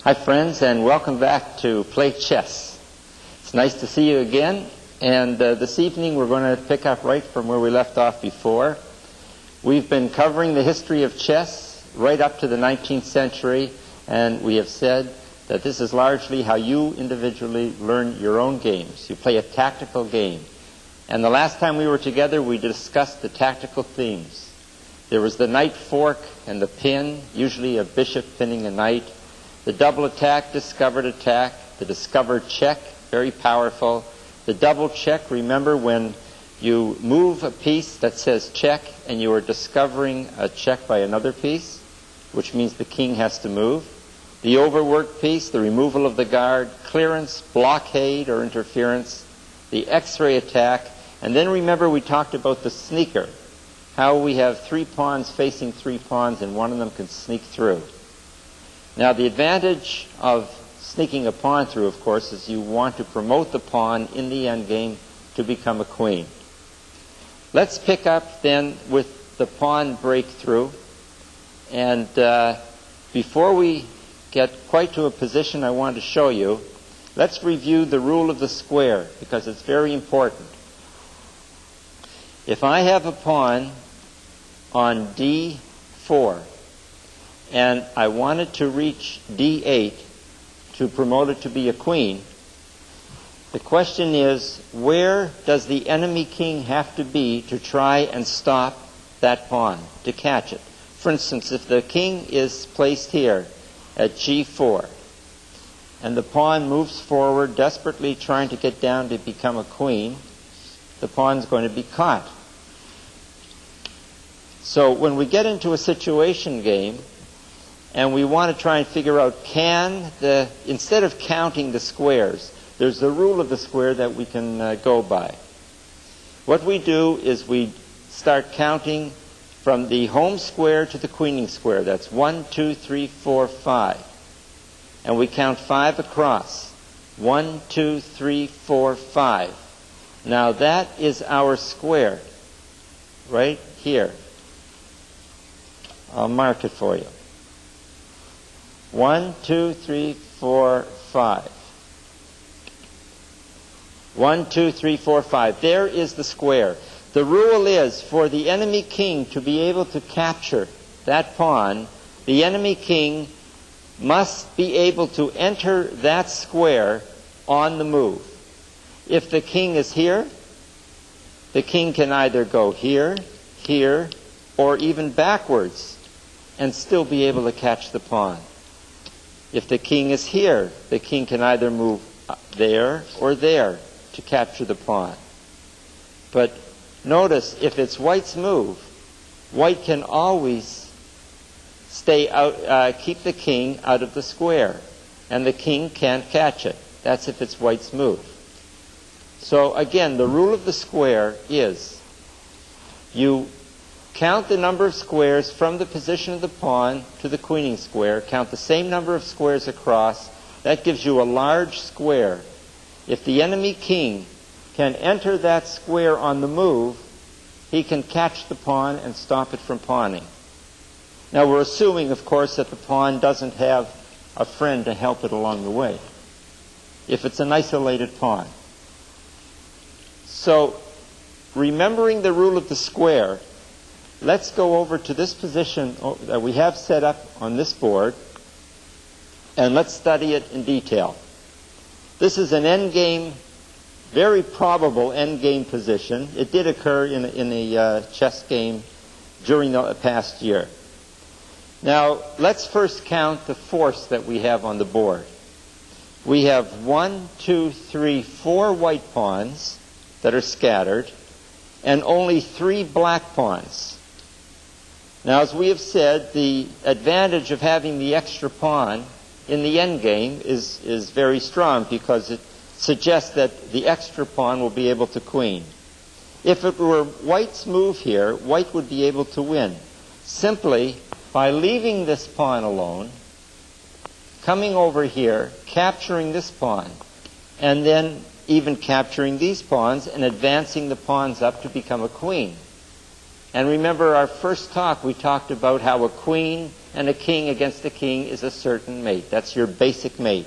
Hi friends, and welcome back to Play Chess. It's nice to see you again, and this evening we're going to pick up right from where we left off before. We've been covering the history of chess right up to the 19th century, and we have said that this is largely how you individually learn your own games. You play a tactical game. And the last time we were together, we discussed the tactical themes. There was the knight fork and the pin, usually a bishop pinning a knight. The double attack, discovered attack, the discovered check, very powerful. The double check, remember when you move a piece that says check and you are discovering a check by another piece, which means the king has to move. The overworked piece, the removal of the guard, clearance, blockade or interference, the X-ray attack, and then remember we talked about the sneaker, how we have three pawns facing three pawns and one of them can sneak through. Now, the advantage of sneaking a pawn through, of course, is you want to promote the pawn in the endgame to become a queen. Let's pick up then with the pawn breakthrough. And before we get quite to a position I want to show you, let's review the rule of the square, because it's very important. If I have a pawn on D4, and I wanted to reach D8 to promote it to be a queen, the question is, where does the enemy king have to be to try and stop that pawn, to catch it? For instance, if the king is placed here at G4, and the pawn moves forward, desperately trying to get down to become a queen, the pawn's going to be caught. So when we get into a situation game, and we want to try and figure out, instead of counting the squares, there's the rule of the square that we can go by. What we do is we start counting from the home square to the queening square. That's 1, 2, 3, 4, 5. And we count 5 across. 1, 2, 3, 4, 5. Now that is our square, right here. I'll mark it for you. 1, 2, 3, 4, 5. 1, 2, 3, 4, 5. There is the square. The rule is for the enemy king to be able to capture that pawn, the enemy king must be able to enter that square on the move. If the king is here, the king can either go here, here, or even backwards and still be able to catch the pawn. If the king is here, the king can either move there or there to capture the pawn. But notice, if it's white's move, white can always stay out, keep the king out of the square, and the king can't catch it. That's if it's white's move. So again, the rule of the square is you count the number of squares from the position of the pawn to the queening square. Count the same number of squares across. That gives you a large square. If the enemy king can enter that square on the move, he can catch the pawn and stop it from pawning. Now we're assuming, of course, that the pawn doesn't have a friend to help it along the way, if it's an isolated pawn. So, remembering the rule of the square, let's go over to this position that we have set up on this board, and let's study it in detail. This is an endgame, very probable endgame position. It did occur in a chess game during the past year. Now, let's first count the force that we have on the board. We have 1, 2, 3, 4 white pawns that are scattered, and only 3 black pawns. Now, as we have said, the advantage of having the extra pawn in the endgame is very strong, because it suggests that the extra pawn will be able to queen. If it were white's move here, white would be able to win, simply by leaving this pawn alone, coming over here, capturing this pawn, and then even capturing these pawns and advancing the pawns up to become a queen. And remember our first talk, we talked about how a queen and a king against a king is a certain mate. That's your basic mate.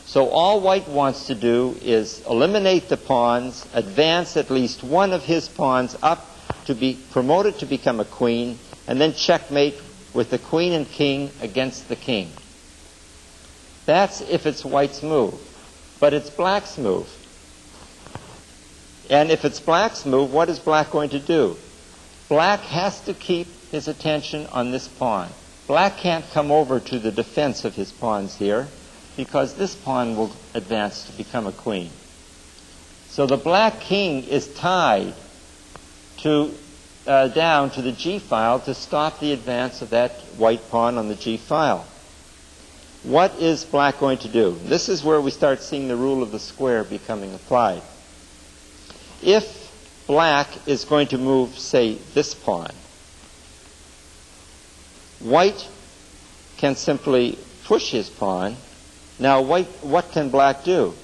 So all white wants to do is eliminate the pawns, advance at least one of his pawns up to be promoted to become a queen, and then checkmate with the queen and king against the king. That's if it's white's move. But it's black's move. And if it's black's move, what is black going to do? Black has to keep his attention on this pawn. Black can't come over to the defense of his pawns here, because this pawn will advance to become a queen. So the black king is tied to down to the g-file to stop the advance of that white pawn on the g-file. What is black going to do? This is where we start seeing the rule of the square becoming applied. If black is going to move, say, this pawn, white can simply push his pawn. Now, what can black do?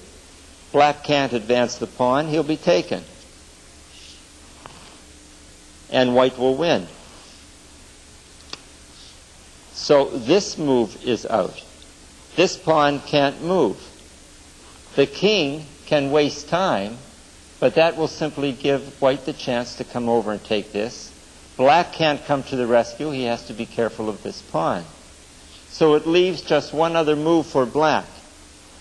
Black can't advance the pawn. He'll be taken. And white will win. So this move is out. This pawn can't move. The king can waste time, but that will simply give white the chance to come over and take this. Black can't come to the rescue. He has to be careful of this pawn. So it leaves just one other move for black.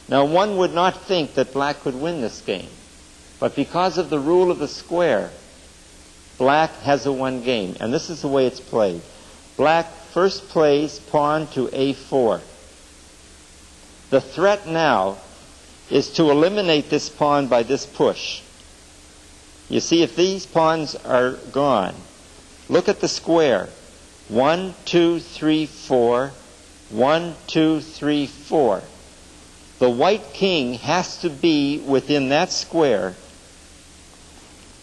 Now, one would not think that black could win this game, but because of the rule of the square, black has a one game, and this is the way it's played. Black first plays pawn to a4. The threat now is to eliminate this pawn by this push. You see, if these pawns are gone, look at the square. 1, 2, 3, 4. 1, 2, 3, 4. The white king has to be within that square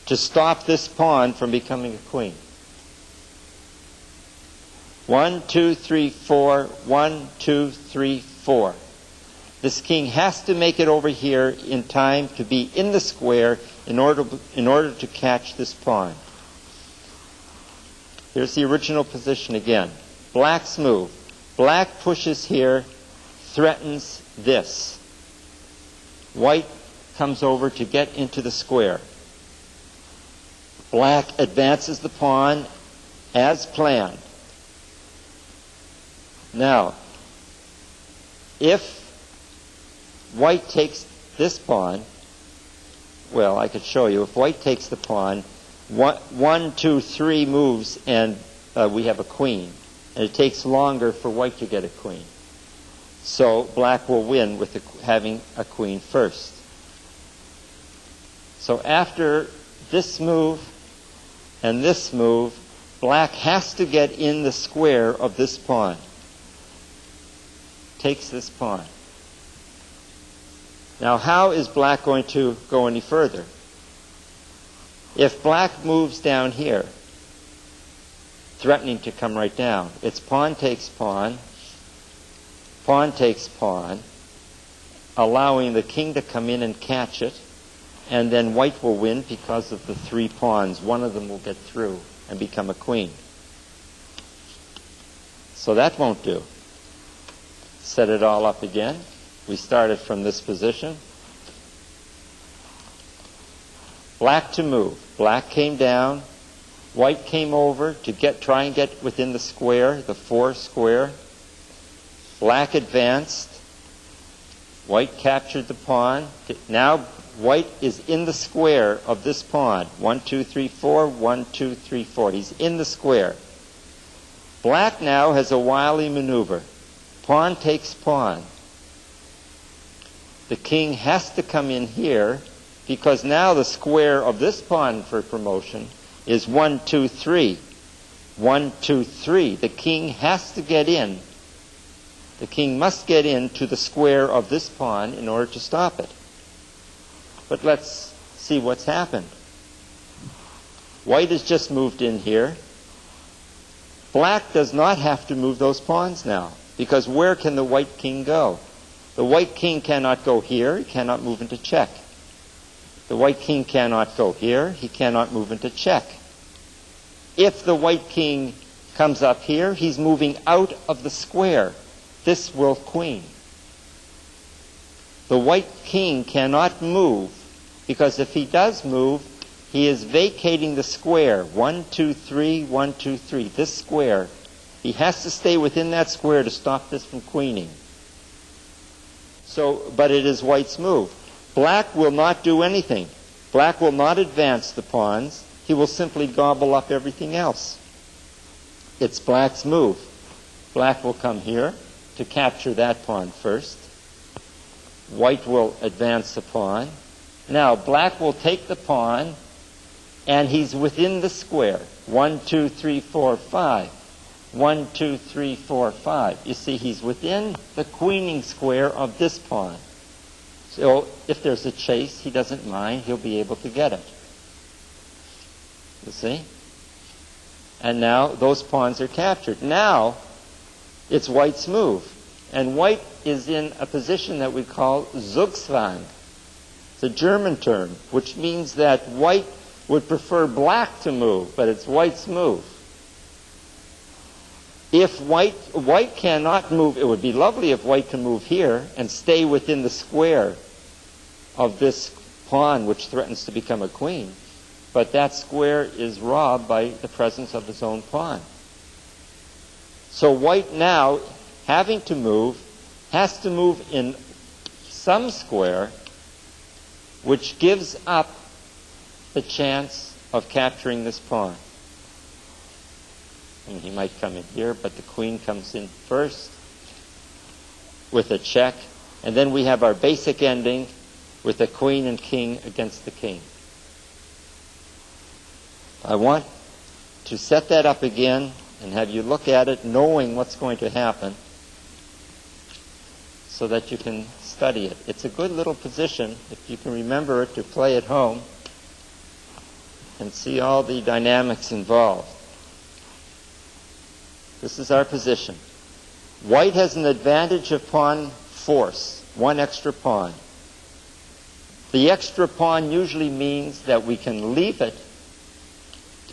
to stop this pawn from becoming a queen. 1, 2, 3, 4. 1, 2, 3, 4. This king has to make it over here in time to be in the square in order to catch this pawn. Here's the original position again. Black's move. Black pushes here, threatens this. White comes over to get into the square. Black advances the pawn as planned. Now, if white takes this pawn, well, I could show you. If white takes the pawn, 1, 2, 3 moves, and we have a queen. And it takes longer for white to get a queen. So black will win with having a queen first. So after this move and this move, black has to get in the square of this pawn. Takes this pawn. Now, how is black going to go any further? If black moves down here, threatening to come right down, it's pawn takes pawn, pawn takes pawn, allowing the king to come in and catch it, and then white will win because of the 3 pawns. One of them will get through and become a queen. So that won't do. Set it all up again. We started from this position. Black to move. Black came down. White came over to try and get within the square, the 4 square. Black advanced. White captured the pawn. Now white is in the square of this pawn. 1, 2, 3, 4. 1, 2, 3, 4. He's in the square. Black now has a wily maneuver. Pawn takes pawn. The king has to come in here because now the square of this pawn for promotion is 1, 2, 3. 1, 2, 3. The king has to get in. The king must get into the square of this pawn in order to stop it. But let's see what's happened. White has just moved in here. Black does not have to move those pawns now, because where can the white king go? The white king cannot go here. He cannot move into check. The white king cannot go here. He cannot move into check. If the white king comes up here. He's moving out of the square. This will queen. The white king cannot move, because if he does move, he is vacating the square. 1, 2, 3, 1, 2, 3. This square. He has to stay within that square to stop this from queening. But it is white's move. Black will not do anything. Black will not advance the pawns. He will simply gobble up everything else. It's black's move. Black will come here to capture that pawn first. White will advance the pawn. Now, black will take the pawn, and he's within the square. 1, 2, 3, 4, 5. 1, 2, 3, 4, 5. You see, he's within the queening square of this pawn. So if there's a chase, he doesn't mind. He'll be able to get it. You see? And now those pawns are captured. Now it's white's move. And white is in a position that we call Zugzwang. It's a German term, which means that white would prefer black to move, but it's white's move. If white cannot move, it would be lovely if white can move here and stay within the square of this pawn which threatens to become a queen. But that square is robbed by the presence of his own pawn. So white now, having to move, has to move in some square which gives up the chance of capturing this pawn. And he might come in here, but the queen comes in first with a check. And then we have our basic ending with the queen and king against the king. I want to set that up again and have you look at it knowing what's going to happen so that you can study it. It's a good little position, if you can remember it, to play at home and see all the dynamics involved. This is our position. White has an advantage of pawn force, one extra pawn. The extra pawn usually means that we can leave it.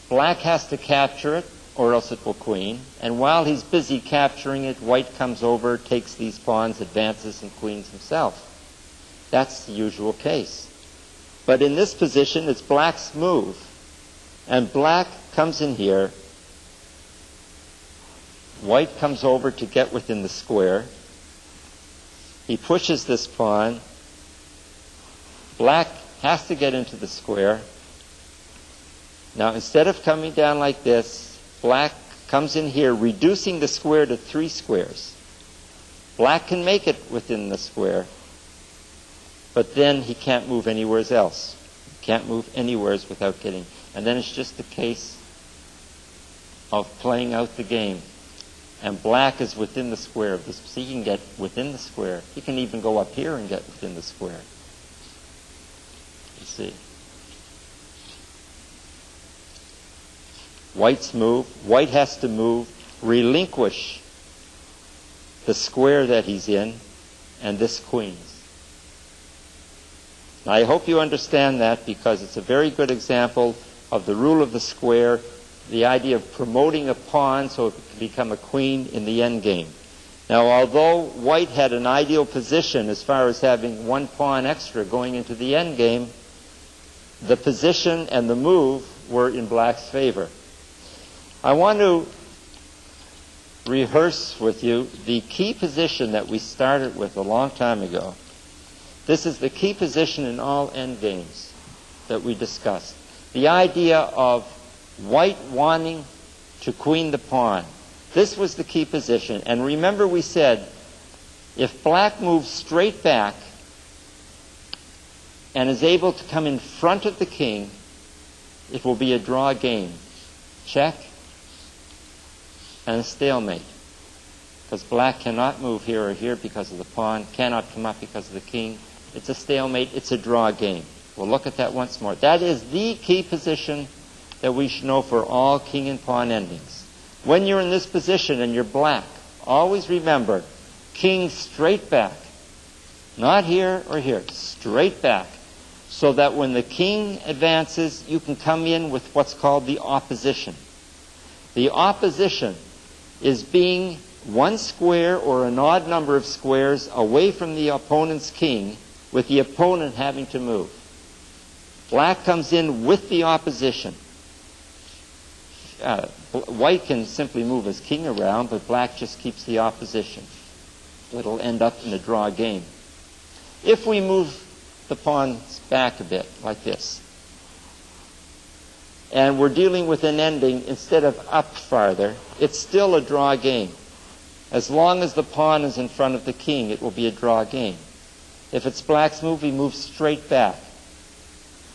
Black has to capture it, or else it will queen. And while he's busy capturing it, white comes over, takes these pawns, advances, and queens himself. That's the usual case. But in this position, it's black's move. And black comes in here. White comes over to get within the square. He pushes this pawn. Black has to get into the square. Now, instead of coming down like this, black comes in here, reducing the square to 3 squares. Black can make it within the square, but then he can't move anywhere else. He can't move anywhere without getting. And then it's just a case of playing out the game. And black is within the square of this. So he can get within the square. He can even go up here and get within the square. You see. White's move. White has to move, relinquish the square that he's in, and this queen's. Now, I hope you understand that, because it's a very good example of the rule of the square, the idea of promoting a pawn so it can become a queen in the end game. Now, although white had an ideal position as far as having one pawn extra going into the end game, the position and the move were in black's favor. I want to rehearse with you the key position that we started with a long time ago. This is the key position in all end games that we discussed. The idea of white wanting to queen the pawn. This was the key position. And remember, we said if black moves straight back and is able to come in front of the king, it will be a draw game. Check and a stalemate. Because black cannot move here or here because of the pawn, cannot come up because of the king. It's a stalemate, it's a draw game. We'll look at that once more. That is the key position that we should know for all king and pawn endings. When you're in this position and you're black, always remember, king straight back. Not here or here, straight back. So that when the king advances, you can come in with what's called the opposition. The opposition is being one square or an odd number of squares away from the opponent's king, with the opponent having to move. Black comes in with the opposition. White can simply move his king around, but black just keeps the opposition. It'll end up in a draw game. If we move the pawns back a bit, like this, and we're dealing with an ending instead of up farther, it's still a draw game. As long as the pawn is in front of the king, it will be a draw game. If it's black's move, he moves straight back.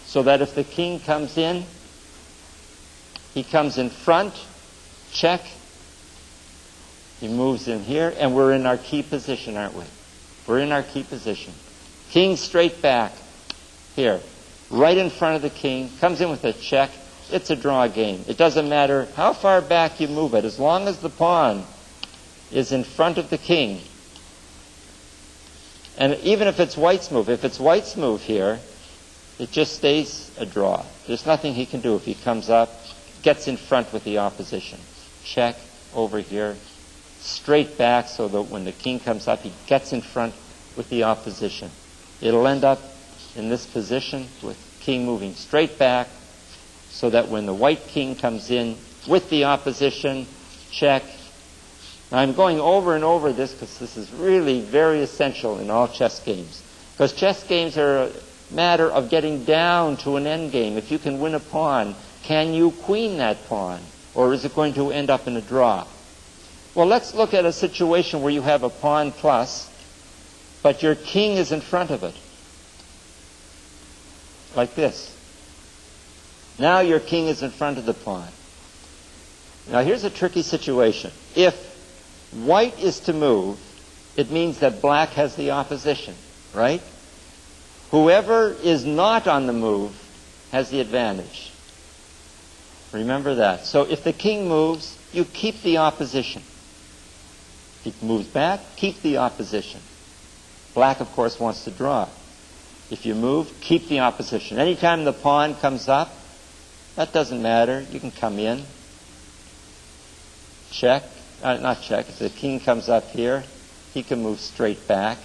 So that if the king comes in, he comes in front, check, he moves in here, and we're in our key position, aren't we? We're in our key position. King straight back, here, right in front of the king, comes in with a check. It's a draw game. It doesn't matter how far back you move it, as long as the pawn is in front of the king. And even if it's white's move, here, it just stays a draw. There's nothing he can do if he comes up, gets in front with the opposition. Check over here, straight back, so that when the king comes up, he gets in front with the opposition. It'll end up in this position with king moving straight back, so that when the white king comes in with the opposition, check. Now I'm going over and over this because this is really very essential in all chess games. Because chess games are a matter of getting down to an end game. If you can win a pawn, can you queen that pawn? Or is it going to end up in a draw? Well, let's look at a situation where you have a pawn plus, but your king is in front of it. Like this. Now your king is in front of the pawn. Now here's a tricky situation. If white is to move, it means that black has the opposition, right? Whoever is not on the move has the advantage. Remember that. So if the king moves, you keep the opposition. If he moves back, keep the opposition. Black, of course, wants to draw. If you move, keep the opposition. Anytime the pawn comes up, that doesn't matter. You can come in. Check. Not check. If the king comes up here, he can move straight back.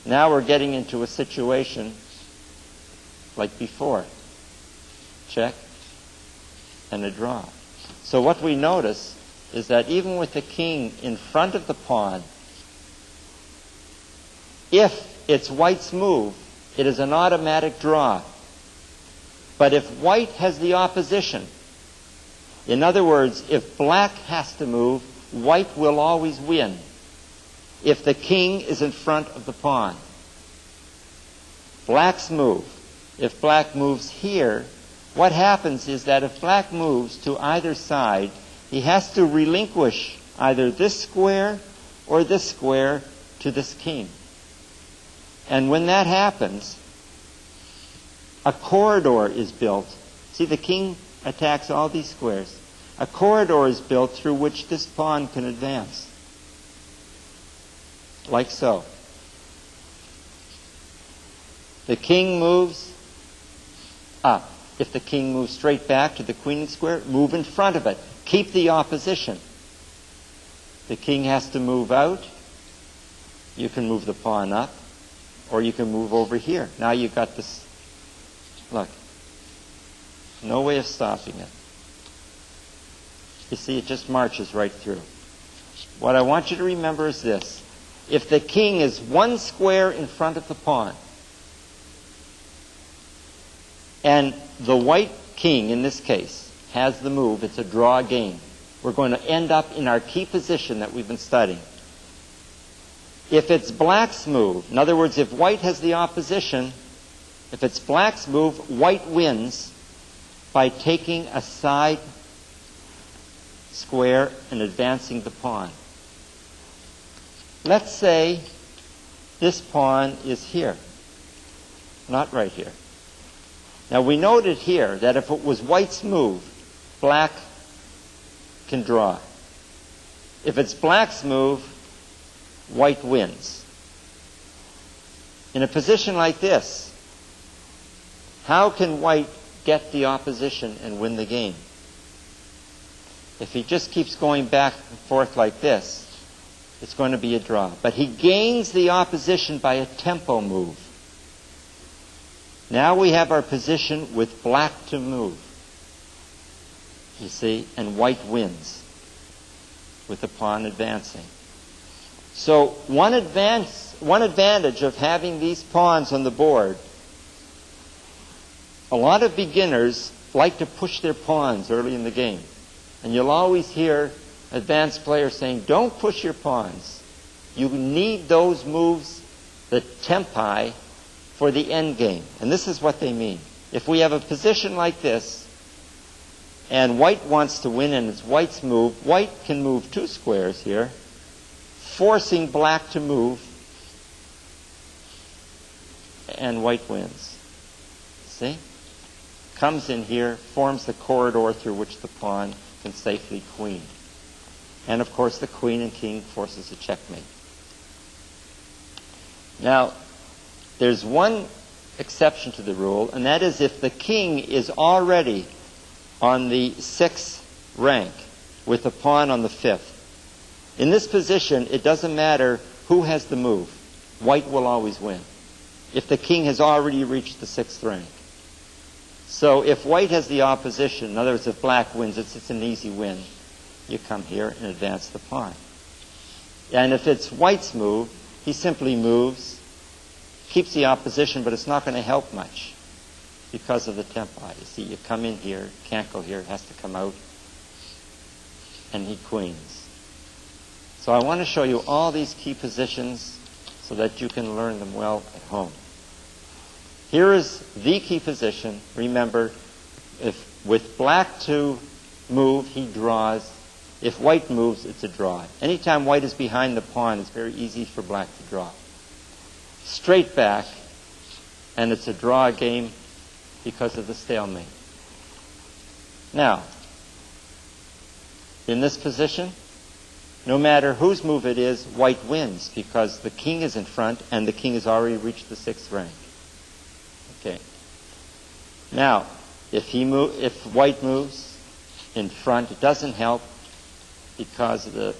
Now we're getting into a situation like before. Check. And a draw. So what we notice is that even with the king in front of the pawn, if it's white's move, it is an automatic draw. But if white has the opposition, in other words, if black has to move, white will always win if the king is in front of the pawn. Black's move. If black moves here, what happens is that if black moves to either side, he has to relinquish either this square or this square to this king. And when that happens, a corridor is built. See, the king attacks all these squares. A corridor is built through which this pawn can advance. Like so. The king moves up. If the king moves straight back to the queening square, move in front of it. Keep the opposition. The king has to move out. You can move the pawn up, or you can move over here. Now you've got this. Look. No way of stopping it. You see, it just marches right through. What I want you to remember is this. If the king is one square in front of the pawn, and the white king, in this case, has the move, it's a draw game. We're going to end up in our key position that we've been studying. If it's black's move, in other words, if white has the opposition, if it's black's move, white wins by taking a side square and advancing the pawn. Let's say this pawn is here, not right here. Now we noted here that if it was white's move, black can draw. If it's black's move, white wins. In a position like this, how can white get the opposition and win the game? If he just keeps going back and forth like this, it's going to be a draw. But he gains the opposition by a tempo move. Now we have our position with black to move. You see, and white wins with the pawn advancing. So one advantage of having these pawns on the board, a lot of beginners like to push their pawns early in the game. And you'll always hear advanced players saying, don't push your pawns. You need those moves, the tempi, for the end game. And this is what they mean. If we have a position like this, and white wants to win and it's white's move, white can move 2 squares here, forcing black to move, and white wins. See? Comes in here, forms the corridor through which the pawn can safely queen. And of course the queen and king forces a checkmate. Now, there's one exception to the rule, and that is if the king is already on the 6th rank with the pawn on the 5th. In this position, it doesn't matter who has the move. White will always win if the king has already reached the 6th rank. So if white has the opposition, in other words, if black wins, it's an easy win. You come here and advance the pawn. And if it's white's move, he simply moves, keeps the opposition, but it's not going to help much because of the tempi. You see, you come in here, can't go here, has to come out, and he queens. So I want to show you all these key positions so that you can learn them well at home. Here is the key position. Remember, if with black to move, he draws. If white moves, it's a draw. Anytime white is behind the pawn, it's very easy for black to draw. Straight back, and it's a draw game because of the stalemate. Now, in this position, no matter whose move it is, white wins because the king is in front and the king has already reached the 6th rank. Okay. Now, if white moves in front, it doesn't help because of the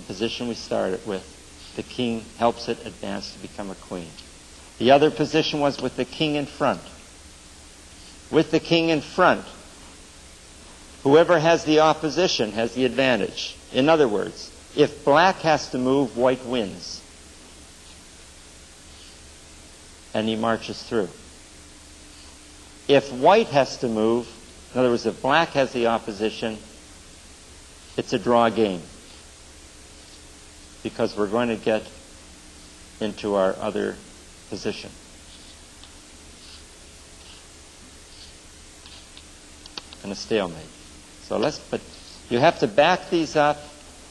position we started with. The king helps it advance to become a queen. The other position was with the king in front. With the king in front, whoever has the opposition has the advantage. In other words, if black has to move, white wins. And he marches through. If white has to move, in other words, if black has the opposition, it's a draw game. Because we're going to get into our other position. And a stalemate. But you have to back these up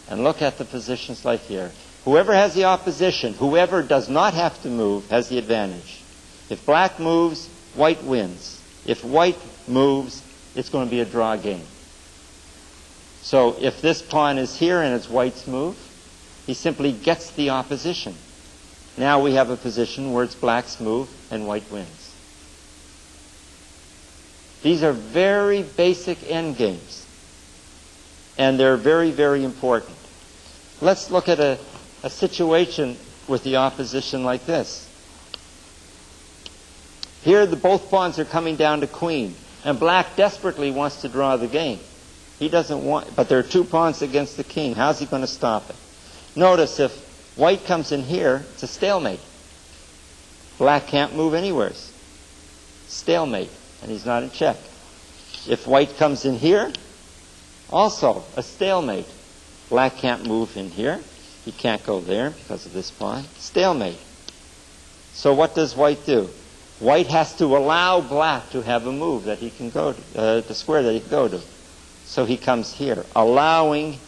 and look at the positions like here. Whoever has the opposition, whoever does not have to move, has the advantage. If black moves, white wins. If white moves, it's going to be a draw game. So if this pawn is here and it's white's move, he simply gets the opposition. Now we have a position where it's black's move and white wins. These are very basic end games. And they're very, very important. Let's look at a situation with the opposition like this. Here both pawns are coming down to queen, and black desperately wants to draw the game. He doesn't want, but there are 2 pawns against the king. How's he going to stop it? Notice if white comes in here, it's a stalemate. Black can't move anywhere. Stalemate, and he's not in check. If white comes in here, also a stalemate. Black can't move in here. He can't go there because of this pawn. Stalemate. So what does white do? White has to allow black to have a move that he can go to, the square that he can go to. So he comes here, allowing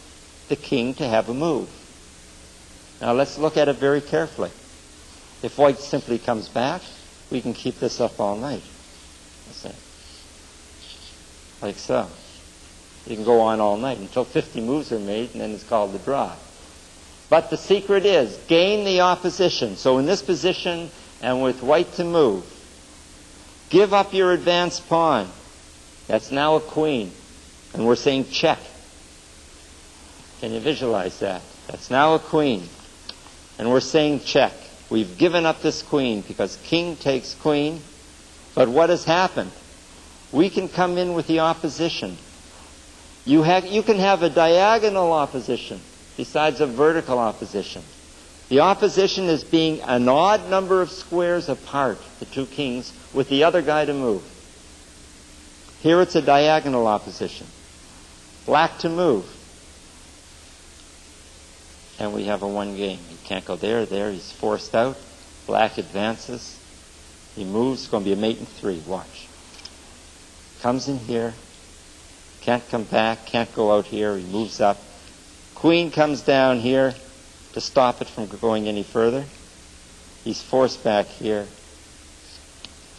the king to have a move. Now let's look at it very carefully. If white simply comes back, we can keep this up all night. That's it. Like so. You can go on all night until 50 moves are made, and then it's called the draw. But the secret is, gain the opposition. So in this position, and with white to move, give up your advanced pawn. That's now a queen. And we're saying check. Can you visualize that? That's now a queen. And we're saying check. We've given up this queen because king takes queen. But what has happened? We can come in with the opposition. You can have a diagonal opposition besides a vertical opposition. The opposition is being an odd number of squares apart, the two kings, with the other guy to move. Here it's a diagonal opposition. Black to move. And we have a one game. He can't go there, he's forced out. Black advances. He moves, it's going to be a mate in 3, watch. Comes in here, can't come back, can't go out here, he moves up. Queen comes down here to stop it from going any further. He's forced back here.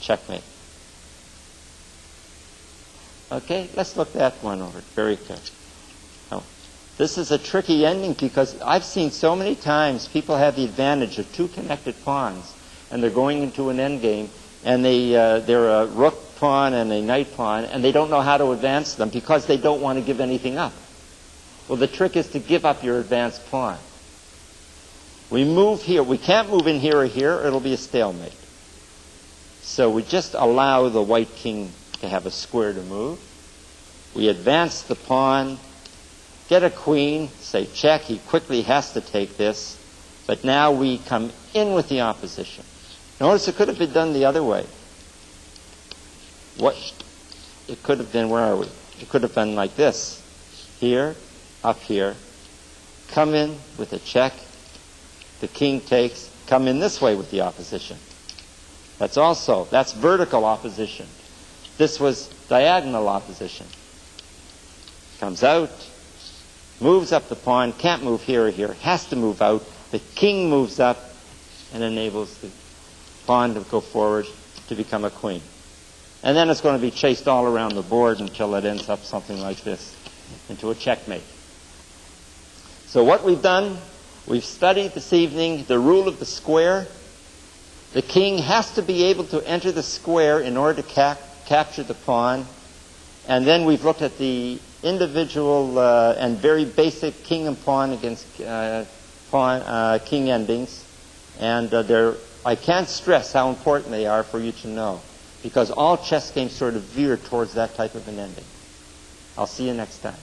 Checkmate. Okay, let's look that one over very quick. Now, this is a tricky ending because I've seen so many times people have the advantage of 2 connected pawns and they're going into an endgame and they're a rook pawn and a knight pawn and they don't know how to advance them because they don't want to give anything up. Well, the trick is to give up your advanced pawn. We move here. We can't move in here or here, or it'll be a stalemate. So we just allow the white king to have a square to move. We advance the pawn, get a queen, say check. He quickly has to take this. But now we come in with the opposition. Notice it could have been done the other way. What? It could have been, where are we? It could have been like this. Here, up here. Come in with a check. The king takes. Come in this way with the opposition. That's vertical opposition. This was diagonal opposition. Comes out, moves up the pawn, can't move here or here, has to move out. The king moves up and enables the pawn to go forward to become a queen. And then it's going to be chased all around the board until it ends up something like this, into a checkmate. So what we've done, we've studied this evening the rule of the square. The king has to be able to enter the square in order to capture the pawn. And then we've looked at the individual and very basic king and pawn against king endings. And I can't stress how important they are for you to know, because all chess games sort of veer towards that type of an ending. I'll see you next time.